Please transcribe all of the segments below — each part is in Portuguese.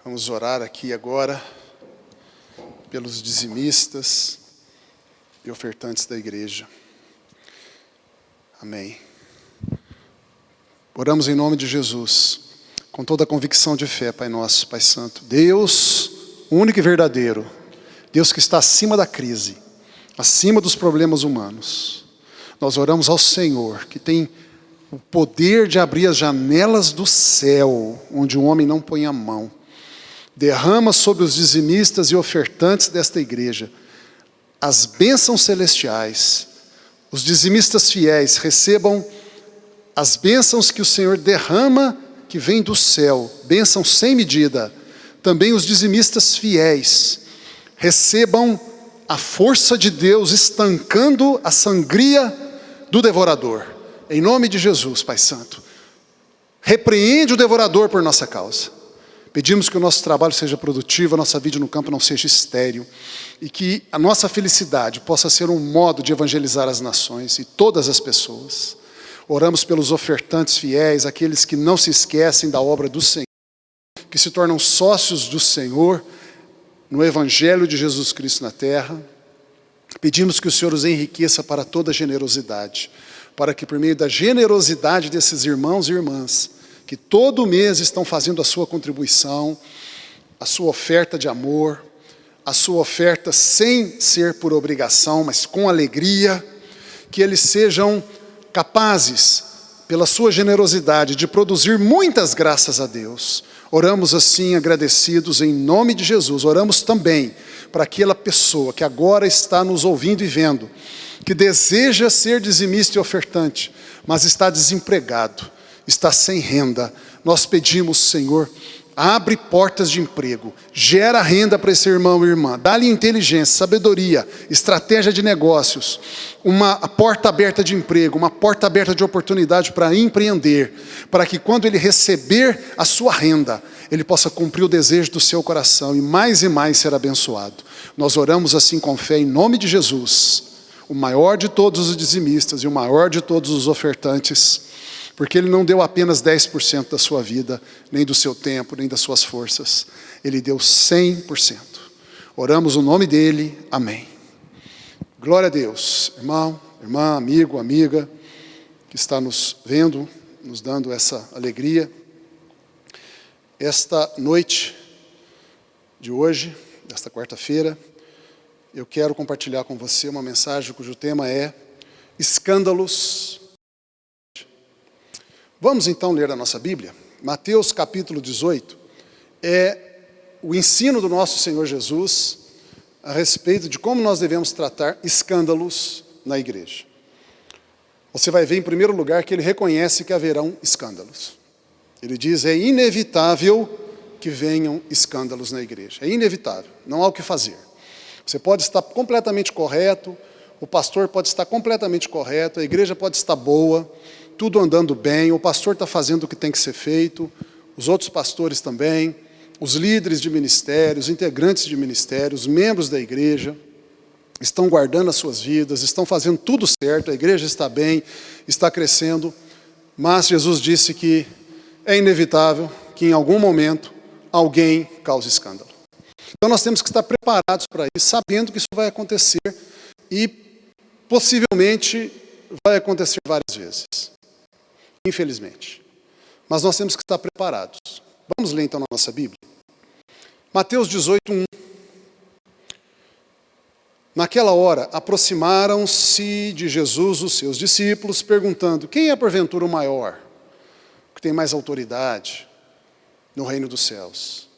Vamos orar aqui agora pelos dizimistas e ofertantes da igreja. Amém. Oramos em nome de Jesus, com toda a convicção de fé, Pai nosso, Pai Santo. Deus, único e verdadeiro, Deus que está acima da crise, acima dos problemas humanos. Nós oramos ao Senhor, que tem o poder de abrir as janelas do céu, onde o homem não põe a mão. Derrama sobre os dizimistas e ofertantes desta igreja as bênçãos celestiais. Os dizimistas fiéis recebam as bênçãos que o Senhor derrama, que vem do céu, bênçãos sem medida. Também os dizimistas fiéis recebam a força de Deus estancando a sangria do devorador. Em nome de Jesus, Pai Santo, repreende o devorador por nossa causa. Pedimos que o nosso trabalho seja produtivo, a nossa vida no campo não seja estéril, e que a nossa felicidade possa ser um modo de evangelizar as nações e todas as pessoas. Oramos pelos ofertantes fiéis, aqueles que não se esquecem da obra do Senhor, que se tornam sócios do Senhor no Evangelho de Jesus Cristo na terra. Pedimos que o Senhor os enriqueça para toda generosidade, para que por meio da generosidade desses irmãos e irmãs, que todo mês estão fazendo a sua contribuição, a sua oferta de amor, a sua oferta sem ser por obrigação, mas com alegria, que eles sejam capazes, pela sua generosidade, de produzir muitas graças a Deus. Oramos assim agradecidos em nome de Jesus. Oramos também para aquela pessoa que agora está nos ouvindo e vendo, que deseja ser dizimista e ofertante, mas está desempregado, está sem renda. Nós pedimos, Senhor, abre portas de emprego, gera renda para esse irmão e irmã, dá-lhe inteligência, sabedoria, estratégia de negócios, uma porta aberta de emprego, uma porta aberta de oportunidade para empreender, para que quando ele receber a sua renda, ele possa cumprir o desejo do seu coração e mais ser abençoado. Nós oramos assim com fé em nome de Jesus, o maior de todos os dizimistas e o maior de todos os ofertantes, porque Ele não deu apenas 10% da sua vida, nem do seu tempo, nem das suas forças. Ele deu 100%. Oramos o nome dEle. Amém. Glória a Deus. Irmão, irmã, amigo, amiga, que está nos vendo, nos dando essa alegria. Esta noite de hoje, desta quarta-feira, eu quero compartilhar com você uma mensagem cujo tema é escândalos. Vamos então ler a nossa Bíblia. Mateus capítulo 18 é o ensino do nosso Senhor Jesus a respeito de como nós devemos tratar escândalos na igreja. Você vai ver em primeiro lugar que ele reconhece que haverão escândalos. Ele diz, é inevitável que venham escândalos na igreja. É inevitável, não há o que fazer. Você pode estar completamente correto, o pastor pode estar completamente correto, a igreja pode estar boa, tudo andando bem, o pastor está fazendo o que tem que ser feito, os outros pastores também, os líderes de ministério, os integrantes de ministério, os membros da igreja, estão guardando as suas vidas, estão fazendo tudo certo, a igreja está bem, está crescendo, mas Jesus disse que é inevitável que em algum momento alguém cause escândalo. Então nós temos que estar preparados para isso, sabendo que isso vai acontecer e possivelmente vai acontecer várias vezes. Infelizmente. Mas nós temos que estar preparados. Vamos ler então na nossa Bíblia. Mateus 18, 1. Naquela hora, aproximaram-se de Jesus os seus discípulos, perguntando, quem é porventura o maior, que tem mais autoridade no reino dos céus?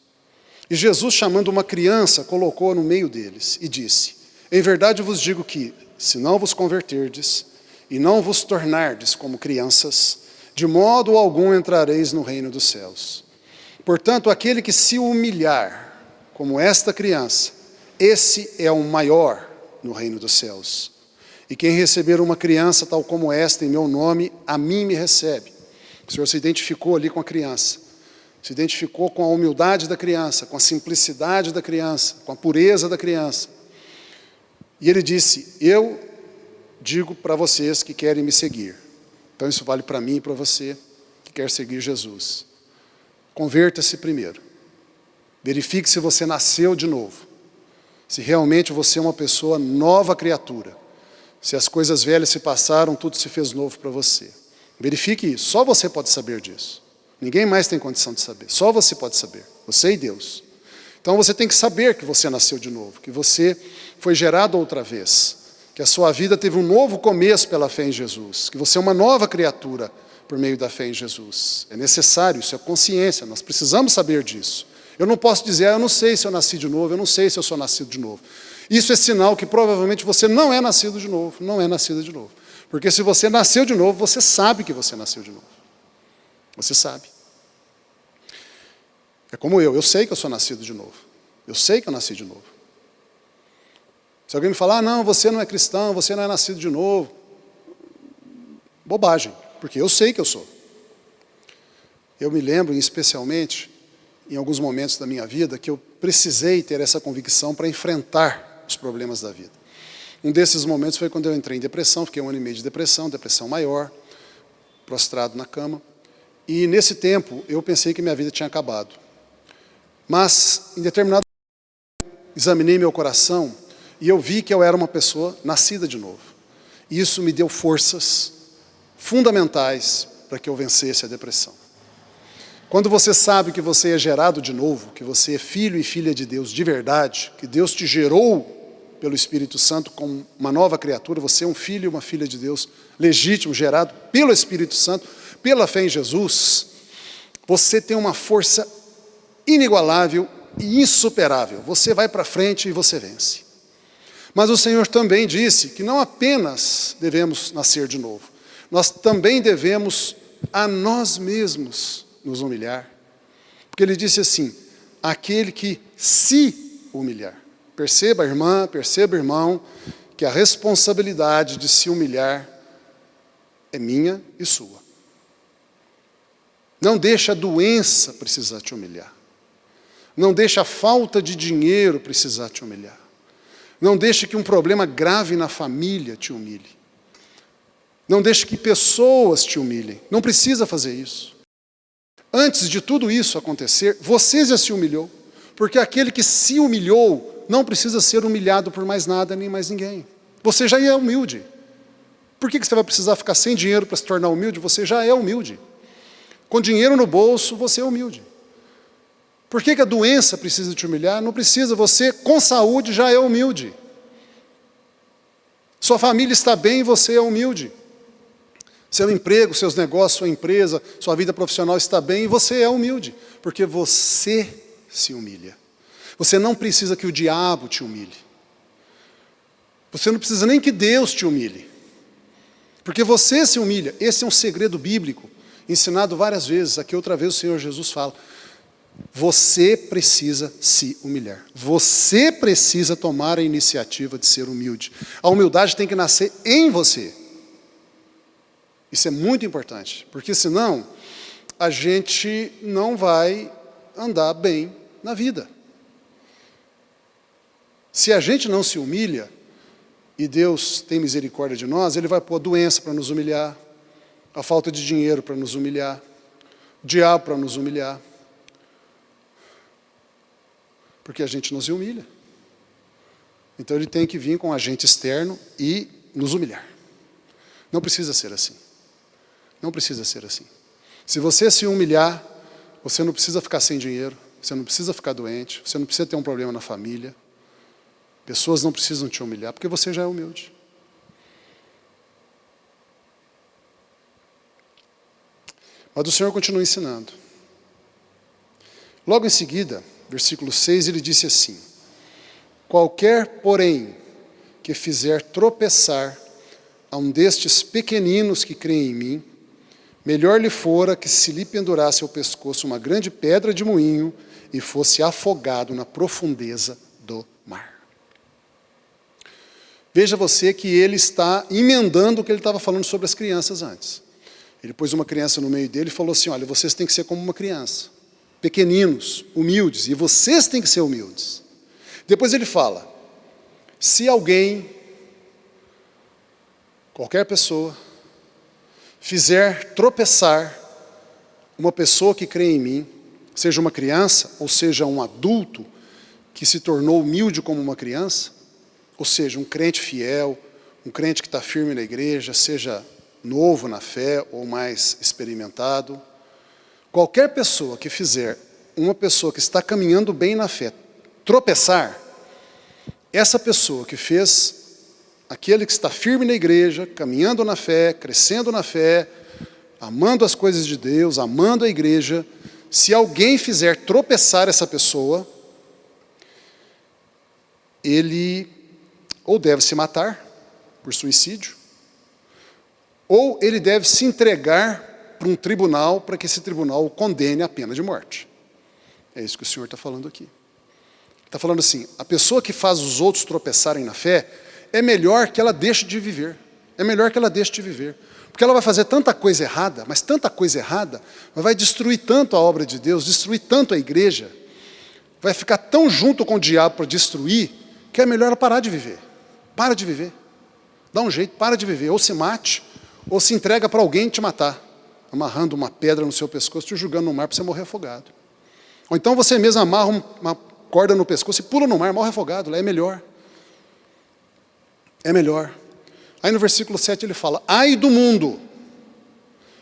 E Jesus, chamando uma criança, colocou-a no meio deles e disse, em verdade vos digo que, se não vos converterdes e não vos tornardes como crianças, de modo algum entrareis no reino dos céus. Portanto, aquele que se humilhar, como esta criança, esse é o maior no reino dos céus. E quem receber uma criança tal como esta em meu nome, a mim me recebe. O Senhor se identificou ali com a criança. Se identificou com a humildade da criança, com a simplicidade da criança, com a pureza da criança. E ele disse, eu digo para vocês que querem me seguir. Então isso vale para mim e para você que quer seguir Jesus. Converta-se primeiro. Verifique se você nasceu de novo. Se realmente você é uma pessoa nova criatura. Se as coisas velhas se passaram, tudo se fez novo para você. Verifique isso. Só você pode saber disso. Ninguém mais tem condição de saber. Só você pode saber. Você e Deus. Então você tem que saber que você nasceu de novo. Que você foi gerado outra vez. Que a sua vida teve um novo começo pela fé em Jesus. Que você é uma nova criatura por meio da fé em Jesus. É necessário, isso é consciência. Nós precisamos saber disso. Eu não posso dizer, eu não sei se eu nasci de novo, eu não sei se eu sou nascido de novo. Isso é sinal que provavelmente você não é nascido de novo, não é nascido de novo. Porque se você nasceu de novo, você sabe que você nasceu de novo. Você sabe. É como eu sei que eu sou nascido de novo. Eu sei que eu nasci de novo. Se alguém me falar, não, você não é cristão, você não é nascido de novo. Bobagem, porque eu sei que eu sou. Eu me lembro, especialmente, em alguns momentos da minha vida, que eu precisei ter essa convicção para enfrentar os problemas da vida. Um desses momentos foi quando eu entrei em depressão, fiquei 1 ano e meio de depressão maior, prostrado na cama. E nesse tempo eu pensei que minha vida tinha acabado. Mas em determinado momento examinei meu coração e eu vi que eu era uma pessoa nascida de novo. E isso me deu forças fundamentais para que eu vencesse a depressão. Quando você sabe que você é gerado de novo, que você é filho e filha de Deus de verdade, que Deus te gerou pelo Espírito Santo como uma nova criatura, você é um filho e uma filha de Deus legítimo, gerado pelo Espírito Santo, pela fé em Jesus, você tem uma força inigualável e insuperável. Você vai para frente e você vence. Mas o Senhor também disse que não apenas devemos nascer de novo, nós também devemos a nós mesmos nos humilhar. Porque ele disse assim, aquele que se humilhar. Perceba, irmã, perceba, irmão, que a responsabilidade de se humilhar é minha e sua. Não deixa a doença precisar te humilhar. Não deixa a falta de dinheiro precisar te humilhar. Não deixe que um problema grave na família te humilhe. Não deixe que pessoas te humilhem. Não precisa fazer isso. Antes de tudo isso acontecer, você já se humilhou. Porque aquele que se humilhou não precisa ser humilhado por mais nada nem mais ninguém. Você já é humilde. Por que você vai precisar ficar sem dinheiro para se tornar humilde? Você já é humilde. Com dinheiro no bolso, você é humilde. Por que a doença precisa te humilhar? Não precisa, você com saúde já é humilde. Sua família está bem e você é humilde. Seu emprego, seus negócios, sua empresa, sua vida profissional está bem e você é humilde. Porque você se humilha. Você não precisa que o diabo te humilhe. Você não precisa nem que Deus te humilhe. Porque você se humilha. Esse é um segredo bíblico, ensinado várias vezes. Aqui outra vez o Senhor Jesus fala. Você precisa se humilhar. Você precisa tomar a iniciativa de ser humilde. A humildade tem que nascer em você. Isso é muito importante, porque senão a gente não vai andar bem na vida. Se a gente não se humilha, e Deus tem misericórdia de nós, Ele vai pôr a doença para nos humilhar, a falta de dinheiro para nos humilhar, o diabo para nos humilhar. Porque a gente não se humilha. Então Ele tem que vir com um agente externo e nos humilhar. Não precisa ser assim. Não precisa ser assim. Se você se humilhar, você não precisa ficar sem dinheiro, você não precisa ficar doente, você não precisa ter um problema na família. Pessoas não precisam te humilhar, porque você já é humilde. Mas o Senhor continua ensinando. Logo em seguida, versículo 6, ele disse assim, qualquer, porém, que fizer tropeçar a um destes pequeninos que creem em mim, melhor lhe fora que se lhe pendurasse ao pescoço uma grande pedra de moinho e fosse afogado na profundeza do mar. Veja você que ele está emendando o que ele estava falando sobre as crianças antes. Ele pôs uma criança no meio dele e falou assim, olha, vocês têm que ser como uma criança. Pequeninos, humildes, e vocês têm que ser humildes. Depois ele fala, se alguém, qualquer pessoa, fizer tropeçar uma pessoa que crê em mim, seja uma criança, ou seja um adulto que se tornou humilde como uma criança, ou seja, um crente fiel, um crente que está firme na igreja, seja novo na fé ou mais experimentado. Qualquer pessoa que fizer uma pessoa que está caminhando bem na fé tropeçar, essa pessoa que fez aquele que está firme na igreja, caminhando na fé, crescendo na fé, amando as coisas de Deus, amando a igreja, se alguém fizer tropeçar essa pessoa, ele ou deve se matar por suicídio, ou ele deve se entregar para um tribunal, para que esse tribunal o condene à pena de morte. É isso que o Senhor está falando aqui. Está falando assim, a pessoa que faz os outros tropeçarem na fé, é melhor que ela deixe de viver. É melhor que ela deixe de viver. Porque ela vai fazer tanta coisa errada, mas tanta coisa errada, mas vai destruir tanto a obra de Deus, destruir tanto a igreja, vai ficar tão junto com o diabo para destruir, que é melhor ela parar de viver. Para de viver. Dá um jeito, para de viver. Ou se mate, ou se entrega para alguém te matar, amarrando uma pedra no seu pescoço, te jogando no mar para você morrer afogado. Ou então você mesmo amarra uma corda no pescoço e pula no mar, morre afogado, lá é melhor. É melhor. Aí no versículo 7 ele fala, ai do mundo,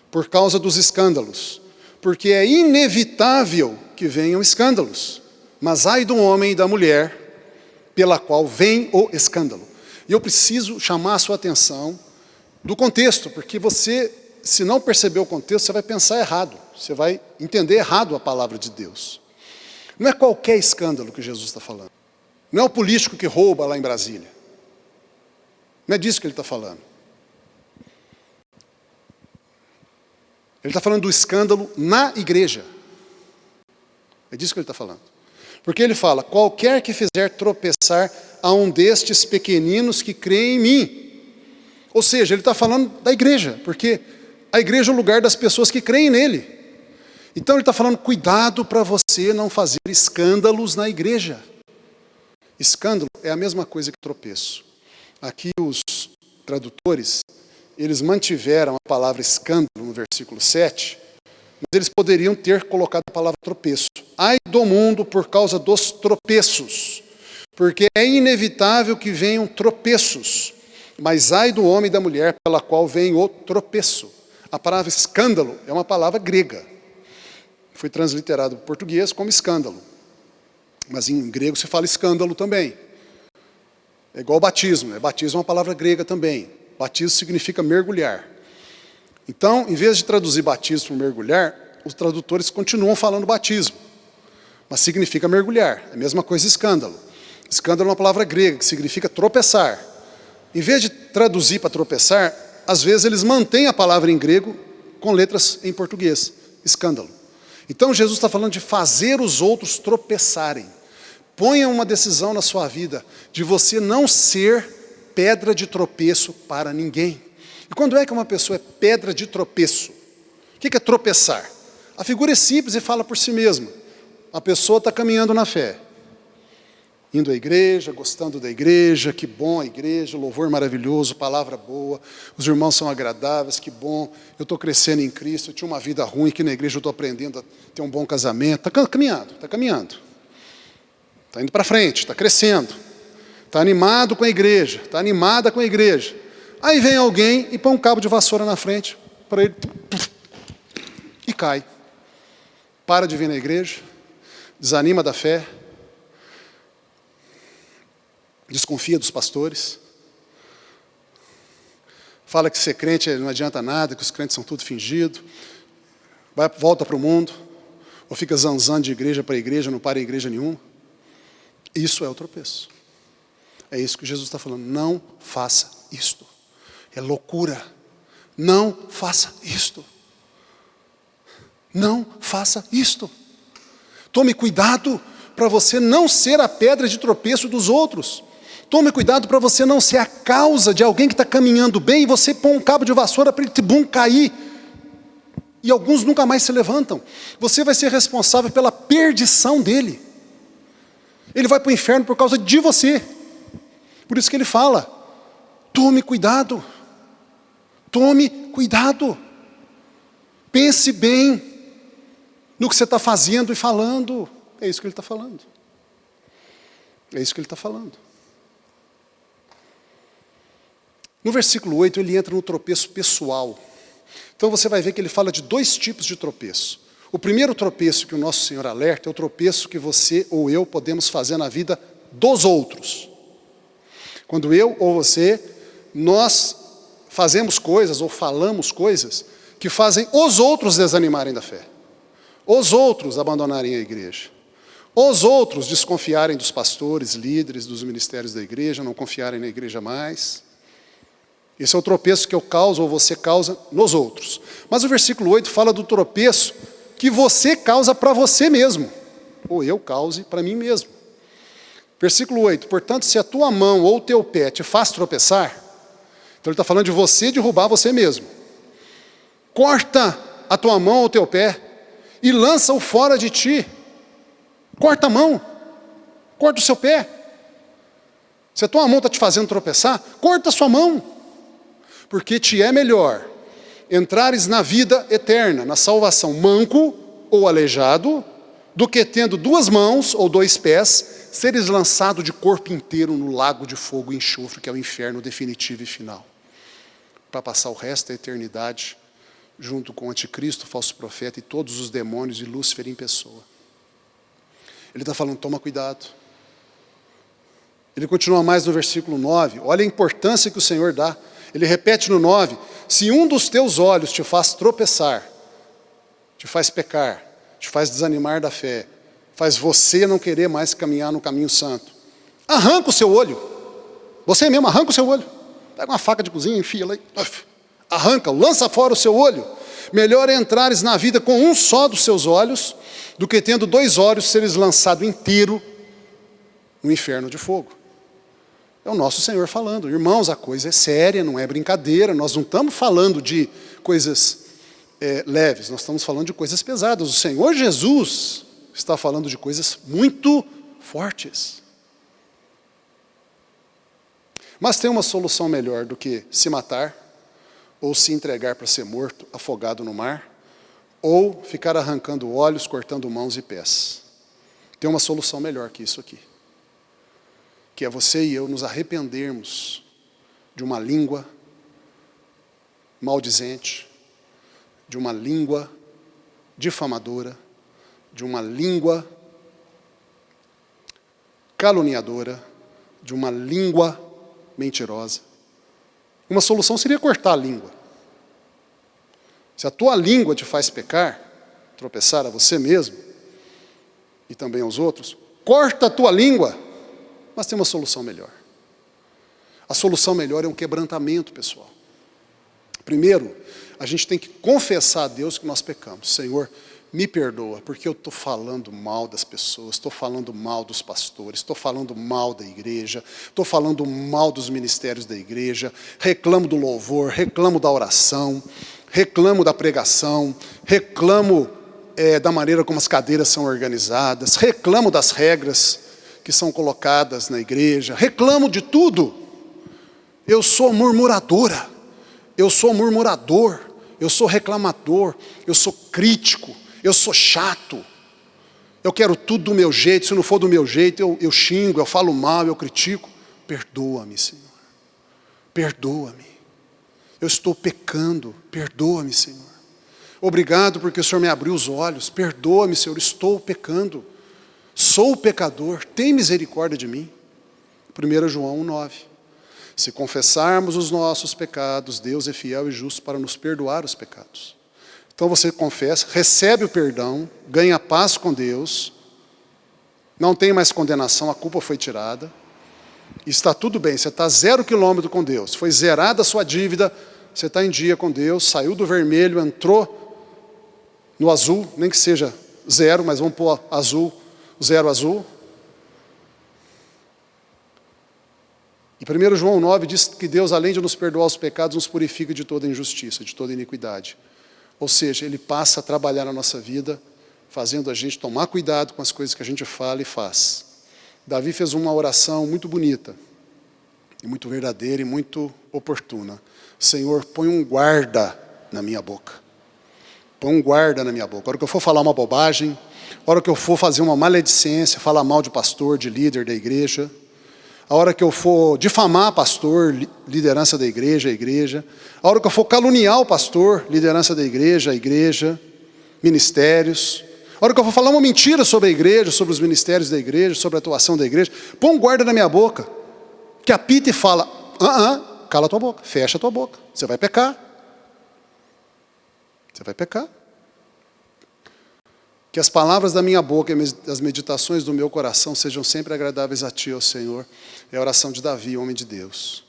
por causa dos escândalos, porque é inevitável que venham escândalos, mas ai do homem e da mulher, pela qual vem o escândalo. E eu preciso chamar a sua atenção do contexto, porque você, se não perceber o contexto, você vai pensar errado, você vai entender errado a palavra de Deus. Não é qualquer escândalo que Jesus está falando. Não é o político que rouba lá em Brasília. Não é disso que ele está falando. Ele está falando do escândalo na igreja. É disso que ele está falando. Porque ele fala, qualquer que fizer tropeçar a um destes pequeninos que creem em mim. Ou seja, ele está falando da igreja, porque a igreja é o lugar das pessoas que creem nele. Então ele está falando, cuidado para você não fazer escândalos na igreja. Escândalo é a mesma coisa que tropeço. Aqui os tradutores, eles mantiveram a palavra escândalo no versículo 7, mas eles poderiam ter colocado a palavra tropeço. Ai do mundo por causa dos tropeços, porque é inevitável que venham tropeços, mas ai do homem e da mulher pela qual vem o tropeço. A palavra escândalo é uma palavra grega. Foi transliterado para o português como escândalo. Mas em grego se fala escândalo também. É igual batismo, né? Batismo é uma palavra grega também. Batismo significa mergulhar. Então, em vez de traduzir batismo por mergulhar, os tradutores continuam falando batismo. Mas significa mergulhar. É a mesma coisa escândalo. Escândalo é uma palavra grega que significa tropeçar. Em vez de traduzir para tropeçar, às vezes eles mantêm a palavra em grego com letras em português. Escândalo. Então Jesus está falando de fazer os outros tropeçarem. Ponha uma decisão na sua vida de você não ser pedra de tropeço para ninguém. E quando é que uma pessoa é pedra de tropeço? O que é tropeçar? A figura é simples e fala por si mesma. A pessoa está caminhando na fé. Indo à igreja, gostando da igreja, que bom a igreja, louvor maravilhoso, palavra boa, os irmãos são agradáveis, que bom, eu estou crescendo em Cristo, eu tinha uma vida ruim, aqui na igreja eu estou aprendendo a ter um bom casamento, está caminhando, está indo para frente, está crescendo, está animado com a igreja, está animada com a igreja. Aí vem alguém e põe um cabo de vassoura na frente, para ele, e cai. Para de vir na igreja, desanima da fé, desconfia dos pastores, fala que ser crente não adianta nada, que os crentes são tudo fingido, volta para o mundo, ou fica zanzando de igreja para igreja, não para em igreja nenhuma. Isso é o tropeço. É isso que Jesus está falando. Não faça isto. É loucura. Não faça isto. Não faça isto. Tome cuidado para você não ser a pedra de tropeço dos outros. Tome cuidado para você não ser a causa de alguém que está caminhando bem e você põe um cabo de vassoura para ele cair. E alguns nunca mais se levantam. Você vai ser responsável pela perdição dele. Ele vai para o inferno por causa de você. Por isso que ele fala, tome cuidado. Tome cuidado. Pense bem. no que você está fazendo e falando. É isso que ele está falando. É isso que ele está falando. No versículo 8, ele entra no tropeço pessoal. Então você vai ver que ele fala de 2 tipos de tropeço. O primeiro tropeço que o nosso Senhor alerta é o tropeço que você ou eu podemos fazer na vida dos outros. Quando eu ou você, nós fazemos coisas ou falamos coisas que fazem os outros desanimarem da fé, os outros abandonarem a igreja, os outros desconfiarem dos pastores, líderes, dos ministérios da igreja, não confiarem na igreja mais. Esse é o tropeço que eu causo ou você causa nos outros. Mas o versículo 8 fala do tropeço que você causa para você mesmo, ou eu cause para mim mesmo. Versículo 8, portanto, se a tua mão ou o teu pé te faz tropeçar, então ele está falando de você derrubar você mesmo. Corta a tua mão ou o teu pé e lança-o fora de ti. Corta a mão, corta o seu pé. Se a tua mão está te fazendo tropeçar, corta a sua mão. Porque te é melhor entrares na vida eterna, na salvação, manco ou aleijado, do que tendo 2 mãos ou 2 pés, seres lançado de corpo inteiro no lago de fogo e enxofre, que é o inferno definitivo e final, para passar o resto da eternidade junto com o anticristo, o falso profeta e todos os demônios de Lúcifer em pessoa. Ele está falando, toma cuidado. Ele continua mais no versículo 9, olha a importância que o Senhor dá. Ele repete no 9, se um dos teus olhos te faz tropeçar, te faz pecar, te faz desanimar da fé, faz você não querer mais caminhar no caminho santo, arranca o seu olho. Você mesmo arranca o seu olho. Pega uma faca de cozinha, enfia lá e arranca, lança fora o seu olho. Melhor é entrares na vida com um só dos seus olhos, do que tendo 2 olhos seres lançado inteiro no inferno de fogo. É o nosso Senhor falando. Irmãos, a coisa é séria, não é brincadeira. Nós não estamos falando de coisas leves, nós estamos falando de coisas pesadas. O Senhor Jesus está falando de coisas muito fortes. Mas tem uma solução melhor do que se matar, ou se entregar para ser morto, afogado no mar, ou ficar arrancando olhos, cortando mãos e pés. Tem uma solução melhor que isso aqui, que é você e eu nos arrependermos de uma língua maldizente, de uma língua difamadora, de uma língua caluniadora, de uma língua mentirosa. Uma solução seria cortar a língua. Se a tua língua te faz pecar, tropeçar a você mesmo e também aos outros, corta a tua língua. Mas tem uma solução melhor. A solução melhor é um quebrantamento, pessoal. Primeiro, a gente tem que confessar a Deus que nós pecamos. Senhor, me perdoa, porque eu estou falando mal das pessoas, estou falando mal dos pastores, estou falando mal da igreja, estou falando mal dos ministérios da igreja, reclamo do louvor, reclamo da oração, reclamo da pregação, reclamo da maneira como as cadeiras são organizadas, reclamo das regras que são colocadas na igreja, reclamo de tudo. Eu sou murmuradora, eu sou murmurador, eu sou reclamador, eu sou crítico, eu sou chato, eu quero tudo do meu jeito, se não for do meu jeito eu xingo, eu falo mal, eu critico. Perdoa-me, Senhor, perdoa-me, eu estou pecando, perdoa-me, Senhor. Obrigado porque o Senhor me abriu os olhos, perdoa-me, Senhor, estou pecando. Sou pecador, tem misericórdia de mim. 1 João 1,9. Se confessarmos os nossos pecados, Deus é fiel e justo para nos perdoar os pecados. Então você confessa, recebe o perdão, ganha paz com Deus, não tem mais condenação, a culpa foi tirada, está tudo bem, você está 0 quilômetro com Deus, foi zerada a sua dívida, você está em dia com Deus, saiu do vermelho, entrou no azul, nem que seja 0, mas vamos pôr azul, 0 azul. E 1 João 9 diz que Deus, além de nos perdoar os pecados, nos purifica de toda injustiça, de toda iniquidade. Ou seja, Ele passa a trabalhar na nossa vida, fazendo a gente tomar cuidado com as coisas que a gente fala e faz. Davi fez uma oração muito bonita, e muito verdadeira e muito oportuna. Senhor, põe um guarda na minha boca. Põe um guarda na minha boca. A hora que eu for falar uma bobagem, a hora que eu for fazer uma maledicência, falar mal de pastor, de líder da igreja, a hora que eu for difamar pastor, liderança da igreja, a igreja, a hora que eu for caluniar o pastor, liderança da igreja, a igreja, ministérios, a hora que eu for falar uma mentira sobre a igreja, sobre os ministérios da igreja, sobre a atuação da igreja, põe um guarda na minha boca, que apita e fala, cala a tua boca, fecha a tua boca, você vai pecar. Você vai pecar. Que as palavras da minha boca e as meditações do meu coração sejam sempre agradáveis a Ti, ó Senhor. É a oração de Davi, homem de Deus.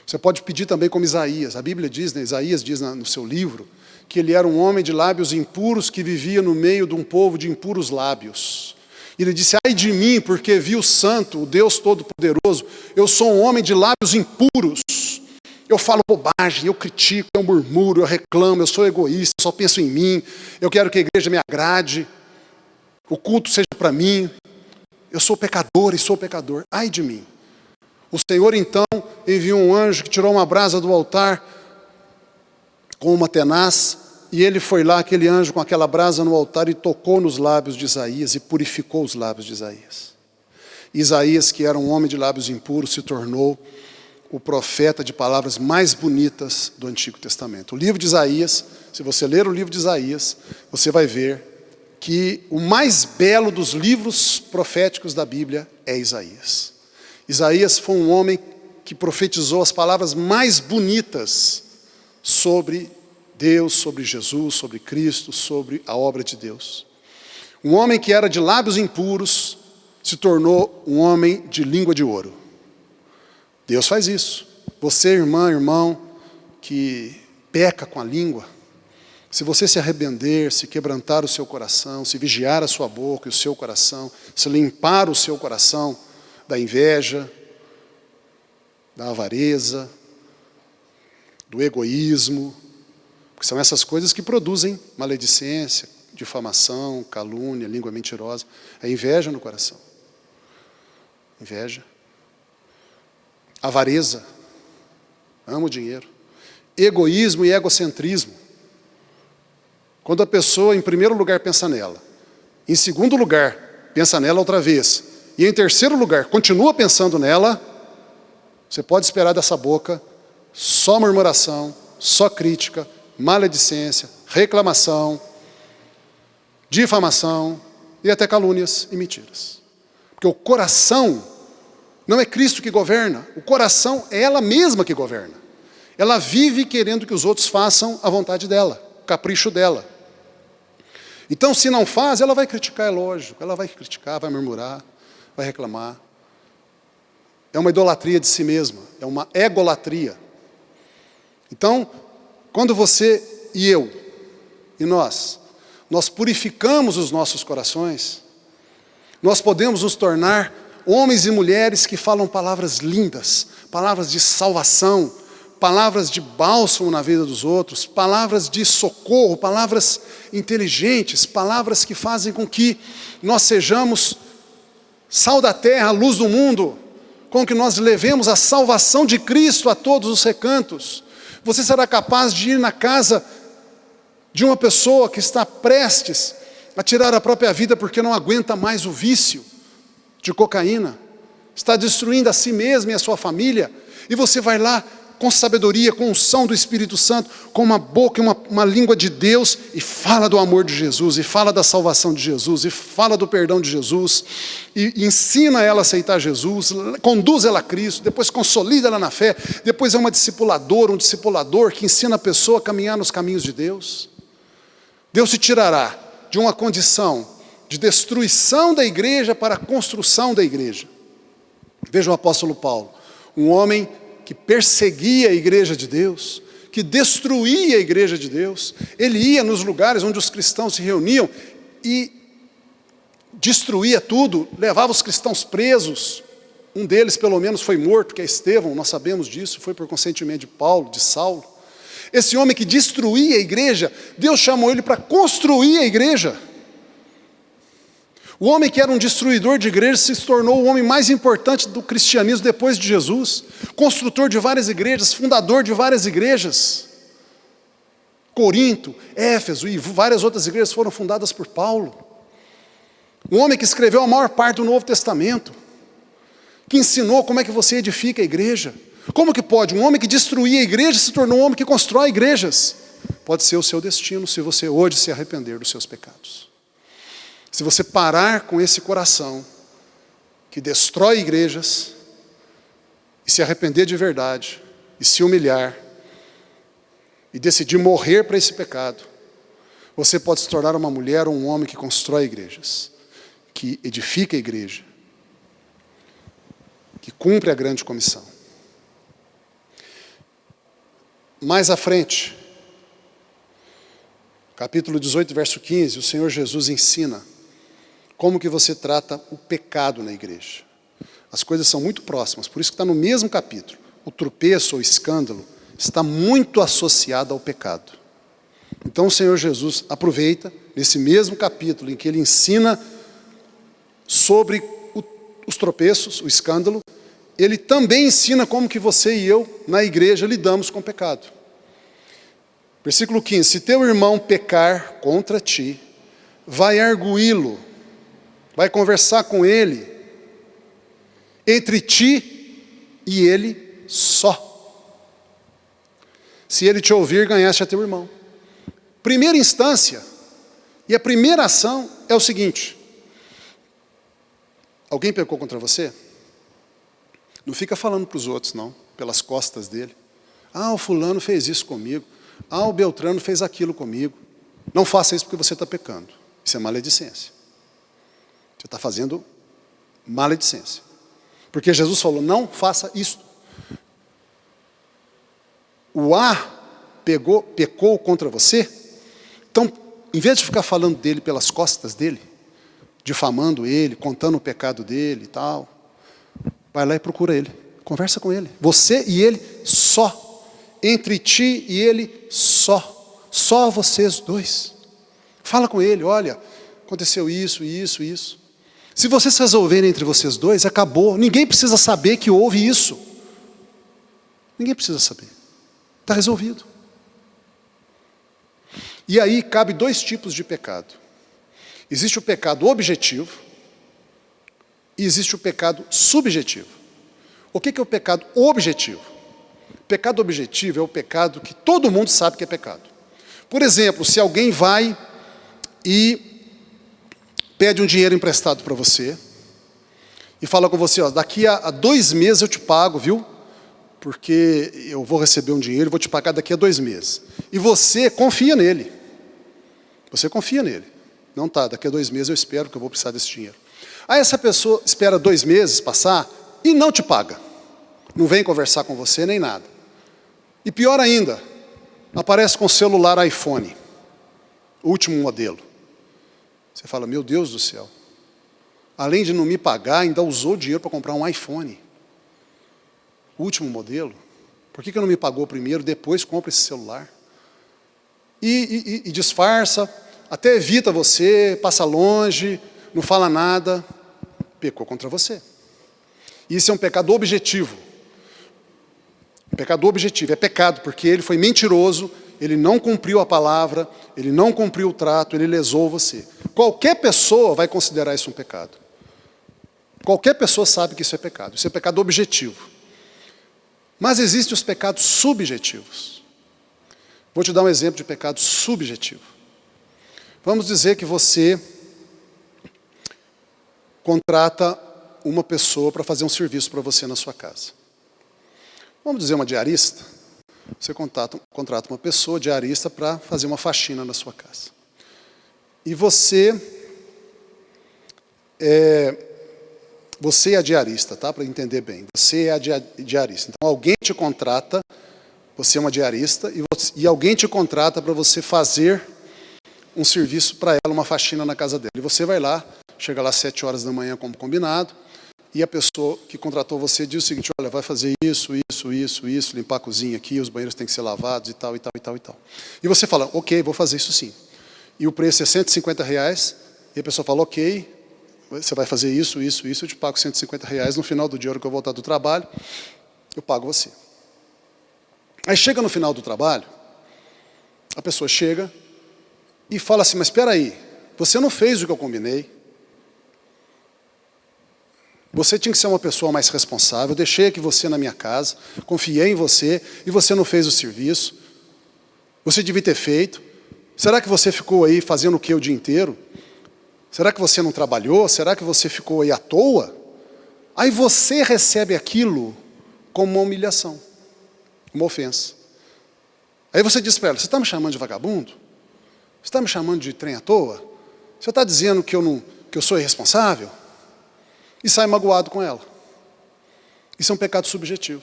Você pode pedir também como Isaías. A Bíblia diz, Isaías diz no seu livro, que ele era um homem de lábios impuros que vivia no meio de um povo de impuros lábios. E ele disse, ai de mim, porque vi o Santo, o Deus Todo-Poderoso. Eu sou um homem de lábios impuros. Eu falo bobagem, eu critico, eu murmuro, eu reclamo, eu sou egoísta, eu só penso em mim, eu quero que a igreja me agrade, o culto seja para mim, eu sou pecador e sou pecador, ai de mim. O Senhor então enviou um anjo que tirou uma brasa do altar com uma tenaz, e ele foi lá, aquele anjo com aquela brasa no altar, e tocou nos lábios de Isaías e purificou os lábios de Isaías. Isaías, que era um homem de lábios impuros, se tornou o profeta de palavras mais bonitas do Antigo Testamento. O livro de Isaías, se você ler o livro de Isaías, você vai ver que o mais belo dos livros proféticos da Bíblia é Isaías. Isaías foi um homem que profetizou as palavras mais bonitas sobre Deus, sobre Jesus, sobre Cristo, sobre a obra de Deus. Um homem que era de lábios impuros se tornou um homem de língua de ouro. Deus faz isso. Você, irmã, irmão, que peca com a língua, se você se arrepender, se quebrantar o seu coração, se vigiar a sua boca e o seu coração, se limpar o seu coração da inveja, da avareza, do egoísmo, porque são essas coisas que produzem maledicência, difamação, calúnia, língua mentirosa, é inveja no coração. Inveja. Avareza, amo o dinheiro, egoísmo e egocentrismo. Quando a pessoa, em primeiro lugar, pensa nela, em segundo lugar, pensa nela outra vez, e em terceiro lugar, continua pensando nela, você pode esperar dessa boca só murmuração, só crítica, maledicência, reclamação, difamação e até calúnias e mentiras. Porque o coração não é Cristo que governa, o coração é ela mesma que governa. Ela vive querendo que os outros façam a vontade dela, o capricho dela. Então, se não faz, ela vai criticar, é lógico. Ela vai criticar, vai murmurar, vai reclamar. É uma idolatria de si mesma, é uma egolatria. Então, quando você e eu, e nós purificamos os nossos corações, nós podemos nos tornar homens e mulheres que falam palavras lindas, palavras de salvação, palavras de bálsamo na vida dos outros, palavras de socorro, palavras inteligentes, palavras que fazem com que nós sejamos sal da terra, luz do mundo, com que nós levemos a salvação de Cristo a todos os recantos. Você será capaz de ir na casa de uma pessoa que está prestes a tirar a própria vida porque não aguenta mais o vício de cocaína, está destruindo a si mesmo e a sua família, e você vai lá com sabedoria, com unção do Espírito Santo, com uma boca e uma língua de Deus, e fala do amor de Jesus, e fala da salvação de Jesus, e fala do perdão de Jesus, e ensina ela a aceitar Jesus, conduz ela a Cristo, depois consolida ela na fé, depois é uma discipuladora, um discipulador que ensina a pessoa a caminhar nos caminhos de Deus. Deus se tirará de uma condição de destruição da igreja para a construção da igreja. Veja o apóstolo Paulo, um homem que perseguia a igreja de Deus, que destruía a igreja de Deus. Ele ia nos lugares onde os cristãos se reuniam e destruía tudo, levava os cristãos presos. Um deles, pelo menos, foi morto, que é Estevão, nós sabemos disso, foi por consentimento de Paulo, de Saulo. Esse homem que destruía a igreja, Deus chamou ele para construir a igreja. O homem que era um destruidor de igrejas se tornou o homem mais importante do cristianismo depois de Jesus. Construtor de várias igrejas, fundador de várias igrejas. Corinto, Éfeso e várias outras igrejas foram fundadas por Paulo. Um homem que escreveu a maior parte do Novo Testamento, que ensinou como é que você edifica a igreja. Como que pode um homem que destruía a igreja se tornou um homem que constrói igrejas? Pode ser o seu destino se você hoje se arrepender dos seus pecados. Se você parar com esse coração que destrói igrejas e se arrepender de verdade e se humilhar e decidir morrer para esse pecado, você pode se tornar uma mulher ou um homem que constrói igrejas, que edifica a igreja, que cumpre a grande comissão. Mais à frente, capítulo 18, verso 15, o Senhor Jesus ensina como que você trata o pecado na igreja. As coisas são muito próximas, por isso que está no mesmo capítulo. O tropeço ou escândalo está muito associado ao pecado. Então o Senhor Jesus aproveita, nesse mesmo capítulo em que Ele ensina sobre os tropeços, o escândalo, Ele também ensina como que você e eu, na igreja, lidamos com o pecado. Versículo 15, se teu irmão pecar contra ti, vai arguí-lo, vai conversar com ele, entre ti e ele só. Se ele te ouvir, ganhaste a teu irmão. Primeira instância, e a primeira ação é o seguinte: alguém pecou contra você? Não fica falando para os outros, não, pelas costas dele. Ah, o fulano fez isso comigo. Ah, o Beltrano fez aquilo comigo. Não faça isso porque você está pecando. Isso é maledicência. Você está fazendo maledicência. Porque Jesus falou, não faça isso. O A pecou contra você. Então, em vez de ficar falando dele pelas costas dele, difamando ele, contando o pecado dele e tal, vai lá e procura ele. Conversa com ele. Você e ele só. Entre ti e ele só. Só vocês dois. Fala com ele, olha, aconteceu isso, isso, isso. Se vocês resolverem entre vocês dois, acabou. Ninguém precisa saber que houve isso. Ninguém precisa saber. Está resolvido. E aí cabe dois tipos de pecado. Existe o pecado objetivo e existe o pecado subjetivo. O que é o pecado objetivo? O pecado objetivo é o pecado que todo mundo sabe que é pecado. Por exemplo, se alguém vai e pede um dinheiro emprestado para você e fala com você, ó, daqui a 2 meses eu te pago, viu? Porque eu vou receber um dinheiro e vou te pagar daqui a 2 meses. E você confia nele. Você confia nele. Não tá, daqui a 2 meses eu espero que eu vou precisar desse dinheiro. Aí essa pessoa espera 2 meses passar e não te paga. Não vem conversar com você nem nada. E pior ainda, aparece com o celular iPhone, último modelo. Você fala, meu Deus do céu. Além de não me pagar, ainda usou dinheiro para comprar um iPhone. Último modelo. Por que não me pagou primeiro, depois compra esse celular? E disfarça, até evita você, passa longe, não fala nada. Pecou contra você. Isso é um pecado objetivo. Pecado objetivo, é pecado, porque ele foi mentiroso, ele não cumpriu a palavra, ele não cumpriu o trato, ele lesou você. Qualquer pessoa vai considerar isso um pecado. Qualquer pessoa sabe que isso é pecado. Isso é pecado objetivo. Mas existem os pecados subjetivos. Vou te dar um exemplo de pecado subjetivo. Vamos dizer que você contrata uma pessoa para fazer um serviço para você na sua casa. Vamos dizer uma diarista. Você contrata uma pessoa diarista para fazer uma faxina na sua casa. E você é a diarista, tá? Para entender bem. Você é a diarista. Então alguém te contrata, você é uma diarista, e alguém te contrata para você fazer um serviço para ela, uma faxina na casa dela. E você vai lá, chega lá às 7 horas da manhã como combinado, e a pessoa que contratou você diz o seguinte, olha, vai fazer isso, limpar a cozinha aqui, os banheiros têm que ser lavados e tal, e tal, e tal, e tal. E você fala, ok, vou fazer isso sim. E o preço é R$150, e a pessoa fala, ok, você vai fazer isso, eu te pago R$150, no final do dia, na hora que eu voltar do trabalho, eu pago você. Aí chega no final do trabalho, A pessoa chega e fala assim, mas espera aí, você não fez o que eu combinei. Você tinha que ser uma pessoa mais responsável, eu deixei aqui você na minha casa, confiei em você e você não fez o serviço. Você devia ter feito. Será que você ficou aí fazendo o que o dia inteiro? Será que você não trabalhou? Será que você ficou aí à toa? Aí você recebe aquilo como uma humilhação, uma ofensa. Aí você diz para ela, você está me chamando de vagabundo? Você está me chamando de trem à toa? Você está dizendo que eu sou irresponsável? E sai magoado com ela. Isso é um pecado subjetivo.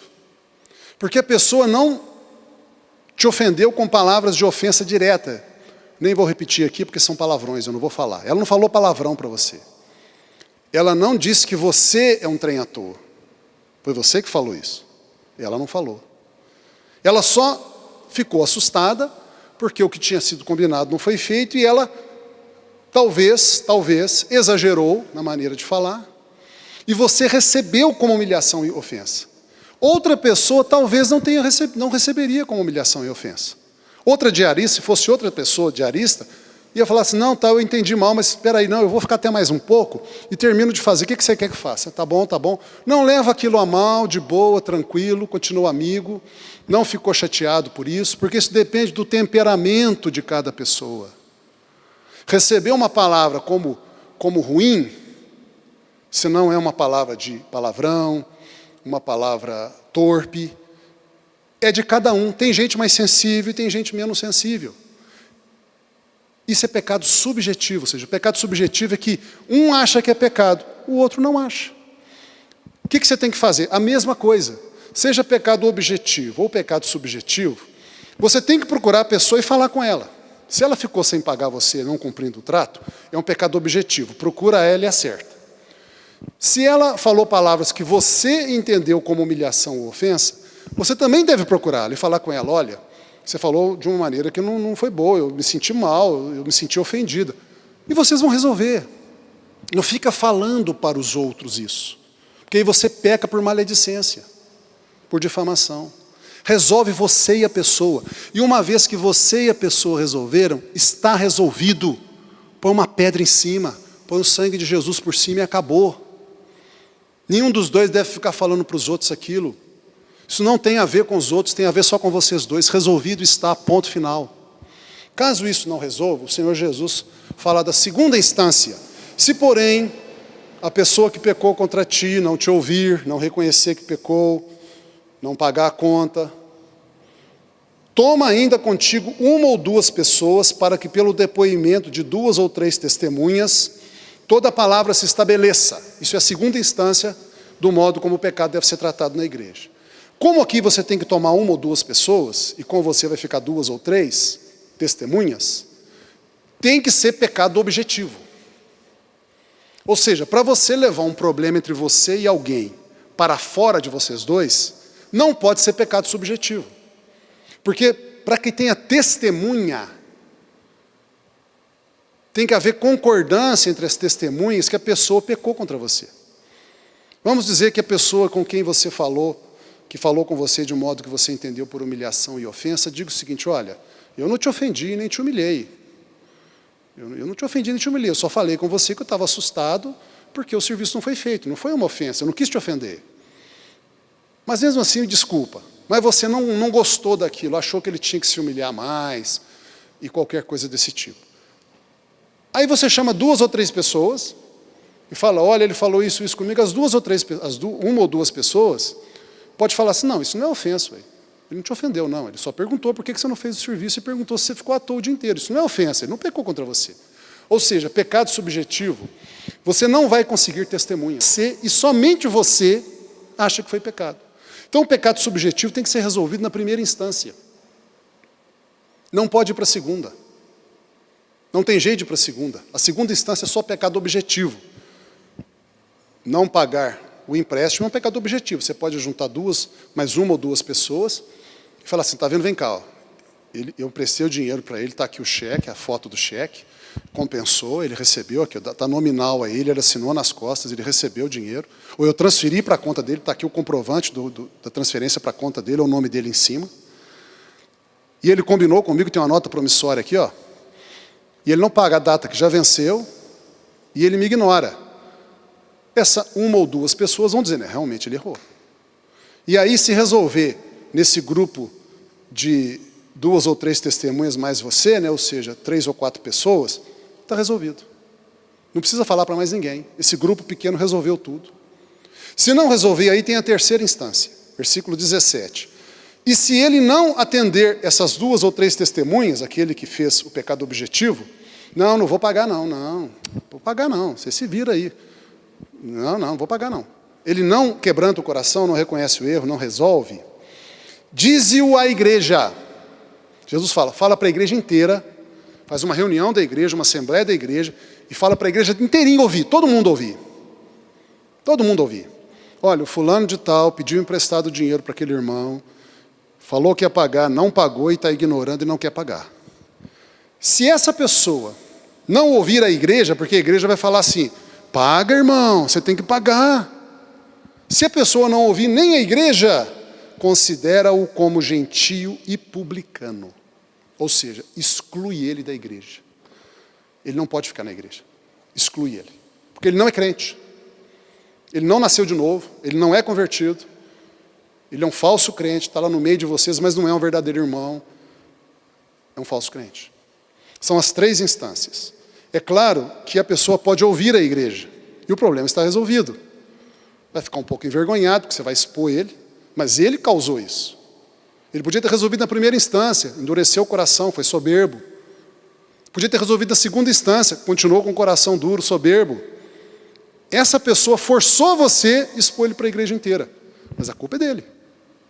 Porque a pessoa não te ofendeu com palavras de ofensa direta. Nem vou repetir aqui porque são palavrões, eu não vou falar. Ela não falou palavrão para você. Ela não disse que você é um trem à toa. Foi você que falou isso. Ela não falou. Ela só ficou assustada porque o que tinha sido combinado não foi feito e ela talvez exagerou na maneira de falar e você recebeu como humilhação e ofensa. Outra pessoa talvez não receberia como humilhação e ofensa. Outra diarista, se fosse outra pessoa diarista, ia falar assim, não, tá, eu entendi mal, mas espera aí, não, eu vou ficar até mais um pouco e termino de fazer. O que você quer que faça? Tá bom, tá bom. Não leva aquilo a mal, de boa, tranquilo, continua amigo, não ficou chateado por isso, porque isso depende do temperamento de cada pessoa. Receber uma palavra como ruim, se não é uma palavra de palavrão, uma palavra torpe, é de cada um. Tem gente mais sensível e tem gente menos sensível. Isso é pecado subjetivo, ou seja, o pecado subjetivo é que um acha que é pecado, o outro não acha. O que você tem que fazer? A mesma coisa. Seja pecado objetivo ou pecado subjetivo, você tem que procurar a pessoa e falar com ela. Se ela ficou sem pagar você, não cumprindo o trato, é um pecado objetivo. Procura ela e acerta. Se ela falou palavras que você entendeu como humilhação ou ofensa, você também deve procurá-la e falar com ela, olha, você falou de uma maneira que não foi boa, eu me senti mal, eu me senti ofendida. E vocês vão resolver. Não fica falando para os outros isso. Porque aí você peca por maledicência, por difamação. Resolve você e a pessoa. E uma vez que você e a pessoa resolveram, está resolvido. Põe uma pedra em cima, põe o sangue de Jesus por cima e acabou. Nenhum dos dois deve ficar falando para os outros aquilo. Isso não tem a ver com os outros, tem a ver só com vocês dois. Resolvido está, ponto final. Caso isso não resolva, o Senhor Jesus fala da segunda instância. Se, porém, a pessoa que pecou contra ti não te ouvir, não reconhecer que pecou, não pagar a conta, toma ainda contigo uma ou duas pessoas, para que pelo depoimento de 2 ou 3 testemunhas, toda a palavra se estabeleça. Isso é a segunda instância do modo como o pecado deve ser tratado na igreja. Como aqui você tem que tomar 1 ou 2 pessoas, e com você vai ficar 2 ou 3 testemunhas, tem que ser pecado objetivo. Ou seja, para você levar um problema entre você e alguém para fora de vocês dois, não pode ser pecado subjetivo. Porque para que tenha testemunha, tem que haver concordância entre as testemunhas que a pessoa pecou contra você. Vamos dizer que a pessoa com quem você falou, que falou com você de um modo que você entendeu por humilhação e ofensa, diga o seguinte, olha, eu não te ofendi nem te humilhei. Eu não te ofendi nem te humilhei, eu só falei com você que eu estava assustado porque o serviço não foi feito, não foi uma ofensa, eu não quis te ofender. Mas mesmo assim, desculpa, mas você não gostou daquilo, achou que ele tinha que se humilhar mais e qualquer coisa desse tipo. Aí você chama 2 ou 3 pessoas e fala, olha, ele falou isso comigo, uma ou duas pessoas, pode falar assim, não, isso não é ofensa, ele não te ofendeu, não, ele só perguntou por que você não fez o serviço e perguntou se você ficou à toa o dia inteiro, isso não é ofensa, ele não pecou contra você. Ou seja, pecado subjetivo, você não vai conseguir testemunha, e somente você acha que foi pecado. Então o pecado subjetivo tem que ser resolvido na primeira instância, não pode ir para a segunda, não tem jeito de ir para a segunda instância é só pecado objetivo, não pagar o empréstimo é um pecado objetivo. Você pode juntar 2, mais 1 ou 2 pessoas e falar assim, está vendo, vem cá, ó. Eu emprestei o dinheiro para ele, está aqui o cheque, a foto do cheque, compensou, ele recebeu, está nominal a ele assinou nas costas, ele recebeu o dinheiro, ou eu transferi para a conta dele, está aqui o comprovante da transferência para a conta dele, é o nome dele em cima. e ele combinou comigo, tem uma nota promissória aqui, ó, e ele não paga a data que já venceu, e ele me ignora. Essa uma ou duas pessoas vão dizer, né, realmente ele errou. E aí, se resolver nesse grupo de 2 ou 3 testemunhas mais você, né, ou seja, 3 ou 4 pessoas, está resolvido. Não precisa falar para mais ninguém. Esse grupo pequeno resolveu tudo. Se não resolver, aí tem a terceira instância, versículo 17. E se ele não atender essas 2 ou 3 testemunhas, aquele que fez o pecado objetivo, não vou pagar não, vou pagar não, você se vira aí. Não vou pagar não. Ele não quebranta o coração, não reconhece o erro, não resolve. Dize-o à igreja. Jesus fala para a igreja inteira, faz uma reunião da igreja, uma assembleia da igreja, e fala para a igreja inteirinha ouvir, todo mundo ouvir. Todo mundo ouvir. Olha, o fulano de tal pediu emprestado dinheiro para aquele irmão, falou que ia pagar, não pagou e está ignorando e não quer pagar. Se essa pessoa não ouvir a igreja, porque a igreja vai falar assim, paga, irmão, você tem que pagar. Se a pessoa não ouvir nem a igreja, considera-o como gentio e publicano. Ou seja, exclui ele da igreja. Ele não pode ficar na igreja. Exclui ele. Porque ele não é crente. Ele não nasceu de novo, ele não é convertido. Ele é um falso crente, está lá no meio de vocês, mas não é um verdadeiro irmão. É um falso crente. São as 3 instâncias. É claro que a pessoa pode ouvir a igreja, e o problema está resolvido. Vai ficar um pouco envergonhado, porque você vai expor ele, mas ele causou isso. Ele podia ter resolvido na primeira instância, endureceu o coração, foi soberbo. Podia ter resolvido na segunda instância, continuou com o coração duro, soberbo. Essa pessoa forçou você a expor ele para a igreja inteira. Mas a culpa é dele.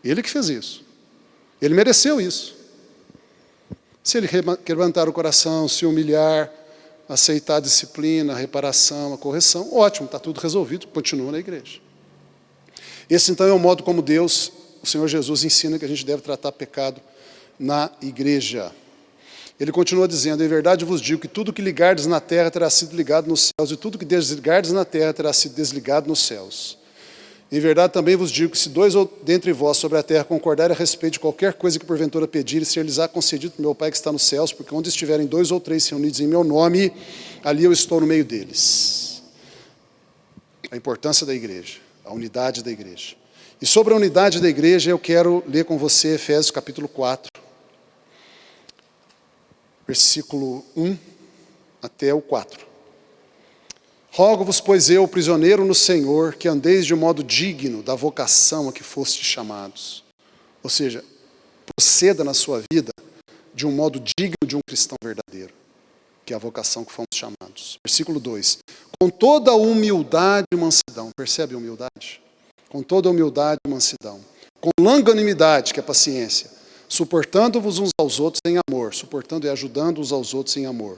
Ele que fez isso. Ele mereceu isso. Se ele quebrantar o coração, se humilhar, aceitar a disciplina, a reparação, a correção, ótimo, está tudo resolvido, continua na igreja. Esse então é o modo como Deus, o Senhor Jesus, ensina que a gente deve tratar pecado na igreja. Ele continua dizendo, em verdade vos digo que tudo que ligardes na terra terá sido ligado nos céus, e tudo que desligardes na terra terá sido desligado nos céus. Em verdade também vos digo que se 2 ou dentre vós sobre a terra concordarem a respeito de qualquer coisa que porventura pedirem, ser-lhes-á concedido por meu Pai que está nos céus, porque onde estiverem 2 ou 3 reunidos em meu nome, ali eu estou no meio deles. A importância da igreja, a unidade da igreja. E sobre a unidade da igreja eu quero ler com você Efésios capítulo 4, versículo 1 até o 4. Rogo-vos, pois eu, prisioneiro no Senhor, que andeis de modo digno da vocação a que fostes chamados. Ou seja, proceda na sua vida de um modo digno de um cristão verdadeiro, que é a vocação que fomos chamados. Versículo 2. Com toda humildade e mansidão. Percebe a humildade? Com toda humildade e mansidão. Com longanimidade, que é paciência. Suportando-vos uns aos outros em amor. Suportando e ajudando uns aos outros em amor.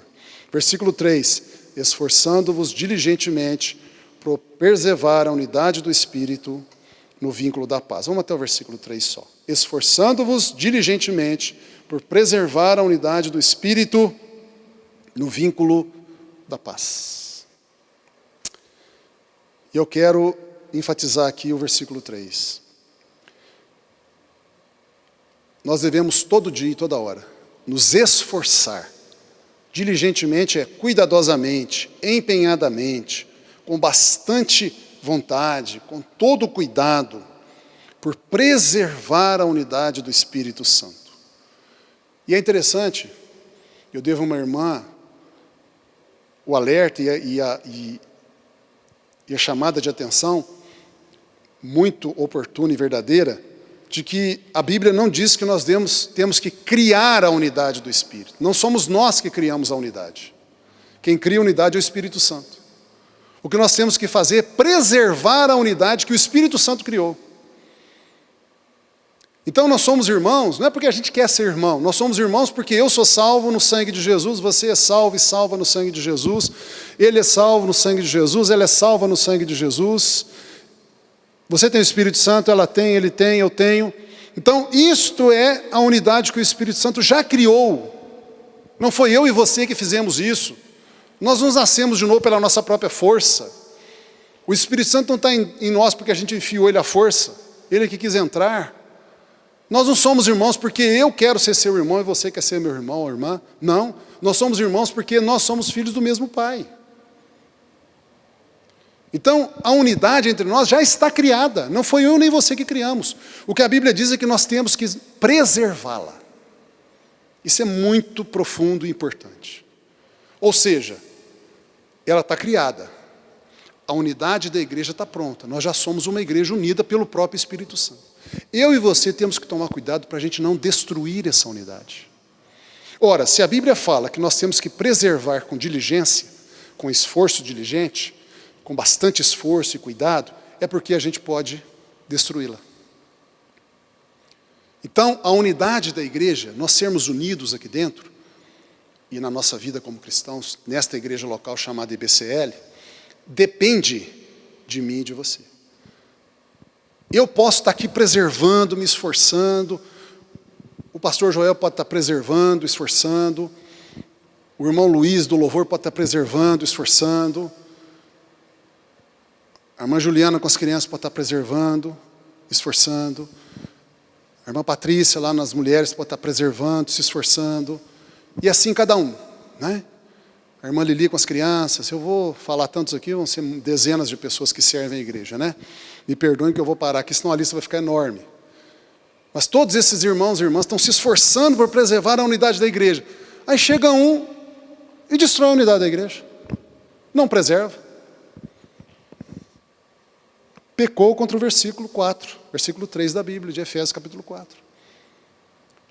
Versículo 3. Esforçando-vos diligentemente por preservar a unidade do Espírito no vínculo da paz. Vamos até o versículo 3 só. Esforçando-vos diligentemente por preservar a unidade do Espírito no vínculo da paz. E eu quero enfatizar aqui o versículo 3. Nós devemos todo dia e toda hora nos esforçar. Diligentemente é cuidadosamente, empenhadamente, com bastante vontade, com todo cuidado, por preservar a unidade do Espírito Santo. E é interessante, eu devo a uma irmã o alerta e a chamada de atenção, muito oportuna e verdadeira, de que a Bíblia não diz que nós temos que criar a unidade do Espírito. Não somos nós que criamos a unidade. Quem cria a unidade é o Espírito Santo. O que nós temos que fazer é preservar a unidade que o Espírito Santo criou. Então nós somos irmãos, não é porque a gente quer ser irmão, nós somos irmãos porque eu sou salvo no sangue de Jesus, você é salvo e salva no sangue de Jesus, ele é salvo no sangue de Jesus, ela é salva no sangue de Jesus. Você tem o Espírito Santo, ela tem, ele tem, eu tenho. Então, isto é a unidade que o Espírito Santo já criou. Não foi eu e você que fizemos isso. Nós não nascemos de novo pela nossa própria força. O Espírito Santo não está em nós porque a gente enfiou ele à força. Ele que quis entrar. Nós não somos irmãos porque eu quero ser seu irmão e você quer ser meu irmão ou irmã. Não, nós somos irmãos porque nós somos filhos do mesmo Pai. Então, a unidade entre nós já está criada. Não foi eu nem você que criamos. O que a Bíblia diz é que nós temos que preservá-la. Isso é muito profundo e importante. Ou seja, ela está criada. A unidade da igreja está pronta. Nós já somos uma igreja unida pelo próprio Espírito Santo. Eu e você temos que tomar cuidado para a gente não destruir essa unidade. Ora, se a Bíblia fala que nós temos que preservar com diligência, com esforço diligente, com bastante esforço e cuidado, é porque a gente pode destruí-la. Então, a unidade da igreja, nós sermos unidos aqui dentro, e na nossa vida como cristãos, nesta igreja local chamada IBCL, depende de mim e de você. Eu posso estar aqui preservando, me esforçando, o pastor Joel pode estar preservando, esforçando, o irmão Luiz do louvor pode estar preservando, esforçando, a irmã Juliana com as crianças pode estar preservando, esforçando, a irmã Patrícia lá nas mulheres pode estar preservando, se esforçando, e assim cada um, né? A irmã Lili com as crianças, eu vou falar tantos aqui, vão ser dezenas de pessoas que servem a igreja, né? Me perdoem que eu vou parar aqui, senão a lista vai ficar enorme. Mas todos esses irmãos e irmãs estão se esforçando por preservar a unidade da igreja. Aí chega um e destrói a unidade da igreja. Não preserva. Pecou contra o versículo 4, versículo 3 da Bíblia, de Efésios capítulo 4.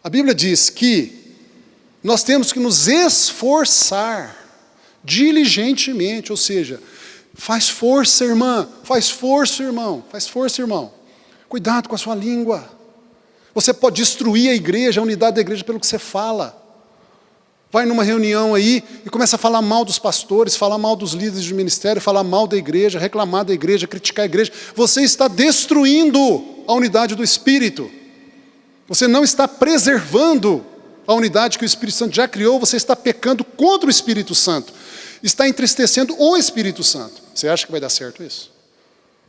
A Bíblia diz que nós temos que nos esforçar diligentemente, ou seja, faz força, irmã, faz força, irmão, faz força, irmão. Cuidado com a sua língua. Você pode destruir a igreja, a unidade da igreja pelo que você fala. Vai numa reunião aí e começa a falar mal dos pastores, falar mal dos líderes de ministério, falar mal da igreja, reclamar da igreja, criticar a igreja. Você está destruindo a unidade do Espírito. Você não está preservando a unidade que o Espírito Santo já criou, você está pecando contra o Espírito Santo. Está entristecendo o Espírito Santo. Você acha que vai dar certo isso?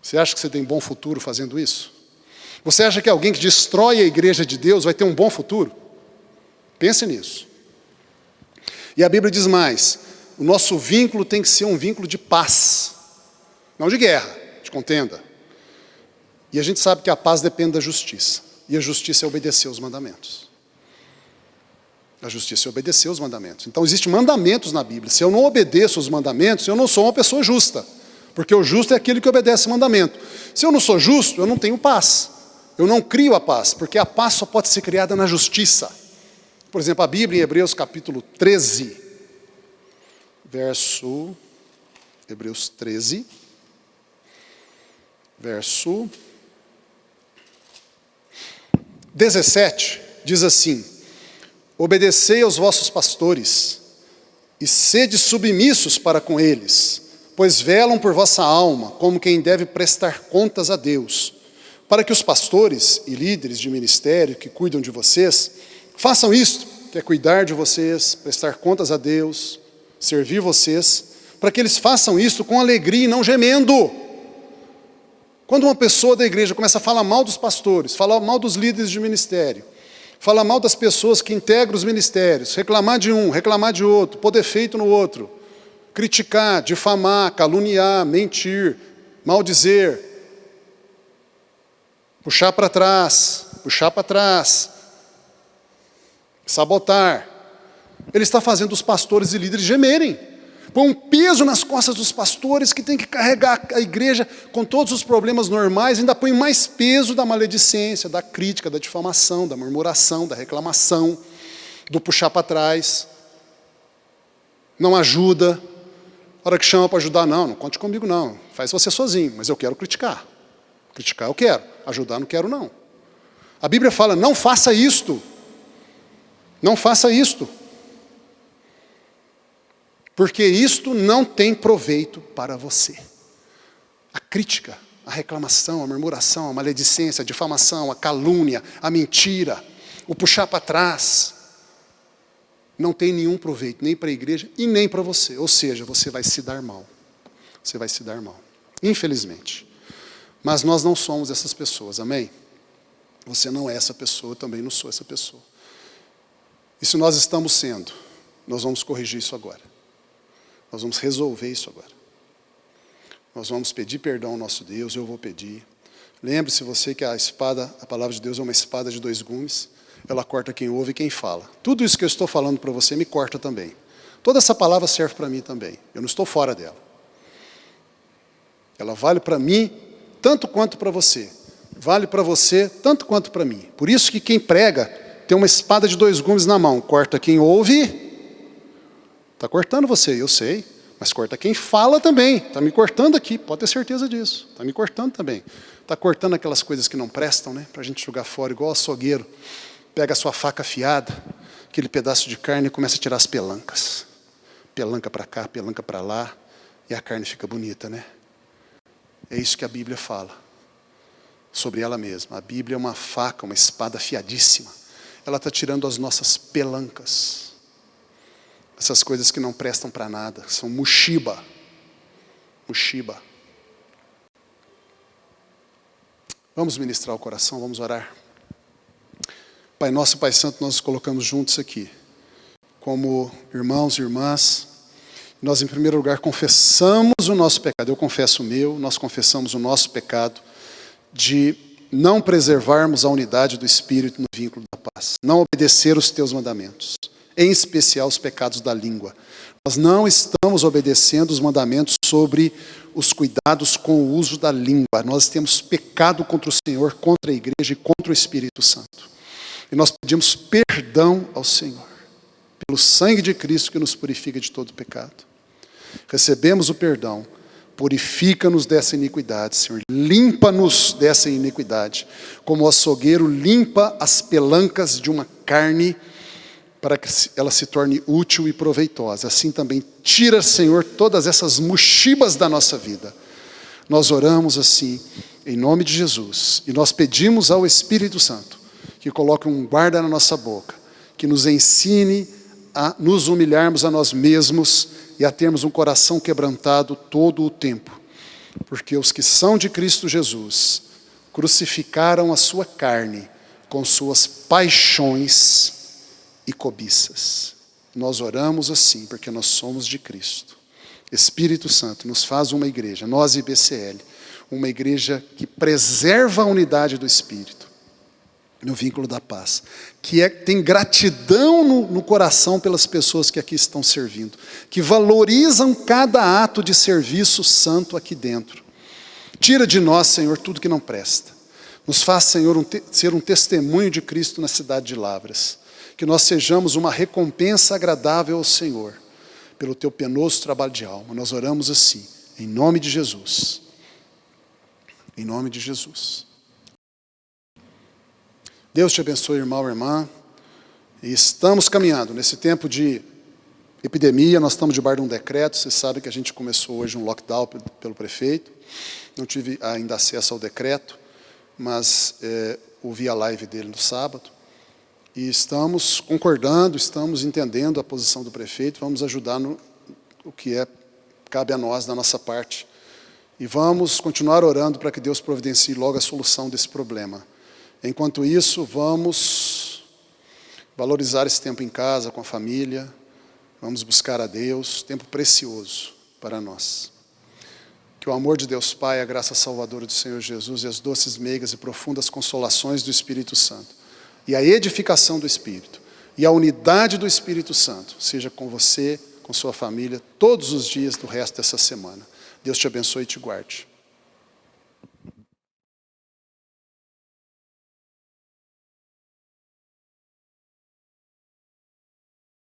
Você acha que você tem bom futuro fazendo isso? Você acha que alguém que destrói a igreja de Deus vai ter um bom futuro? Pense nisso. E a Bíblia diz mais, o nosso vínculo tem que ser um vínculo de paz, não de guerra, de contenda. E a gente sabe que a paz depende da justiça. E a justiça é obedecer os mandamentos. A justiça é obedecer os mandamentos. Então, existem mandamentos na Bíblia. Se eu não obedeço os mandamentos, eu não sou uma pessoa justa. Porque o justo é aquele que obedece o mandamento. Se eu não sou justo, eu não tenho paz. Eu não crio a paz, porque a paz só pode ser criada na justiça. Por exemplo, a Bíblia em Hebreus capítulo 13, Hebreus 13, verso 17, diz assim: obedecei aos vossos pastores, e sede submissos para com eles, pois velam por vossa alma, como quem deve prestar contas a Deus, para que os pastores e líderes de ministério que cuidam de vocês, façam isto, que é cuidar de vocês, prestar contas a Deus, servir vocês, para que eles façam isto com alegria e não gemendo. Quando uma pessoa da igreja começa a falar mal dos pastores, falar mal dos líderes de ministério, falar mal das pessoas que integram os ministérios, reclamar de um, reclamar de outro, pôr defeito no outro, criticar, difamar, caluniar, mentir, maldizer, puxar para trás, sabotar. Ele está fazendo os pastores e líderes gemerem. Põe um peso nas costas dos pastores que tem que carregar a igreja com todos os problemas normais, ainda põe mais peso da maledicência, da crítica, da difamação, da murmuração, da reclamação, do puxar para trás. Não ajuda. A hora que chama para ajudar, não conte comigo não. Faz você sozinho, mas eu quero criticar. Criticar eu quero, ajudar não quero não. A Bíblia fala, não faça isto. Não faça isto. Porque isto não tem proveito para você. A crítica, a reclamação, a murmuração, a maledicência, a difamação, a calúnia, a mentira, o puxar para trás, não tem nenhum proveito, nem para a igreja e nem para você. Ou seja, você vai se dar mal. Você vai se dar mal. Infelizmente. Mas nós não somos essas pessoas, amém? Você não é essa pessoa, eu também não sou essa pessoa. E se nós estamos sendo, nós vamos corrigir isso agora. Nós vamos resolver isso agora. Nós vamos pedir perdão ao nosso Deus, eu vou pedir. Lembre-se você que a espada, a palavra de Deus é uma espada de 2 gumes. Ela corta quem ouve e quem fala. Tudo isso que eu estou falando para você me corta também. Toda essa palavra serve para mim também. Eu não estou fora dela. Ela vale para mim tanto quanto para você. Vale para você tanto quanto para mim. Por isso que quem prega tem uma espada de 2 gumes na mão. Corta quem ouve. Está cortando você, eu sei. Mas corta quem fala também. Está me cortando aqui, pode ter certeza disso. Está me cortando também. Está cortando aquelas coisas que não prestam, né? Para a gente jogar fora, igual açougueiro. Pega a sua faca afiada, aquele pedaço de carne e começa a tirar as pelancas. Pelanca para cá, pelanca para lá. E a carne fica bonita, né? É isso que a Bíblia fala. Sobre ela mesma. A Bíblia é uma faca, uma espada afiadíssima. Ela está tirando as nossas pelancas. Essas coisas que não prestam para nada. São mushiba. Mushiba. Vamos ministrar o coração, vamos orar. Pai nosso, Pai Santo, nós nos colocamos juntos aqui. Como irmãos e irmãs. Nós, em primeiro lugar, confessamos o nosso pecado. Eu confesso o meu, nós confessamos o nosso pecado de não preservarmos a unidade do Espírito no vínculo da paz. Não obedecer os teus mandamentos. Em especial os pecados da língua. Nós não estamos obedecendo os mandamentos sobre os cuidados com o uso da língua. Nós temos pecado contra o Senhor, contra a igreja e contra o Espírito Santo. E nós pedimos perdão ao Senhor, pelo sangue de Cristo que nos purifica de todo pecado. Recebemos o perdão, purifica-nos dessa iniquidade, Senhor. Limpa-nos dessa iniquidade, como o açougueiro limpa as pelancas de uma carne, para que ela se torne útil e proveitosa. Assim também tira, Senhor, todas essas mushibas da nossa vida. Nós oramos assim, em nome de Jesus. E nós pedimos ao Espírito Santo que coloque um guarda na nossa boca, que nos ensine a nos humilharmos a nós mesmos e a termos um coração quebrantado todo o tempo. Porque os que são de Cristo Jesus crucificaram a sua carne com suas paixões e cobiças. Nós oramos assim, porque nós somos de Cristo. Espírito Santo, nos faz uma igreja, nós IBCL, uma igreja que preserva a unidade do Espírito, no vínculo da paz, que tem gratidão no coração pelas pessoas que aqui estão servindo, que valorizam cada ato de serviço santo aqui dentro. Tira de nós, Senhor, tudo que não presta. Nos faz, Senhor, ser um testemunho de Cristo na cidade de Lavras. Que nós sejamos uma recompensa agradável ao Senhor, pelo teu penoso trabalho de alma. Nós oramos assim, em nome de Jesus. Em nome de Jesus. Deus te abençoe, irmão e irmã. E estamos caminhando nesse tempo de epidemia, nós estamos debaixo de um decreto. Você sabe que a gente começou hoje um lockdown pelo prefeito. Não tive ainda acesso ao decreto, mas ouvi a live dele no sábado. E estamos concordando, estamos entendendo a posição do prefeito, vamos ajudar no que cabe a nós, da nossa parte. E vamos continuar orando para que Deus providencie logo a solução desse problema. Enquanto isso, vamos valorizar esse tempo em casa, com a família, vamos buscar a Deus, tempo precioso para nós. Que o amor de Deus Pai, a graça salvadora do Senhor Jesus e as doces, meigas e profundas consolações do Espírito Santo, e a edificação do Espírito, e a unidade do Espírito Santo, seja com você, com sua família, todos os dias do resto dessa semana. Deus te abençoe e te guarde.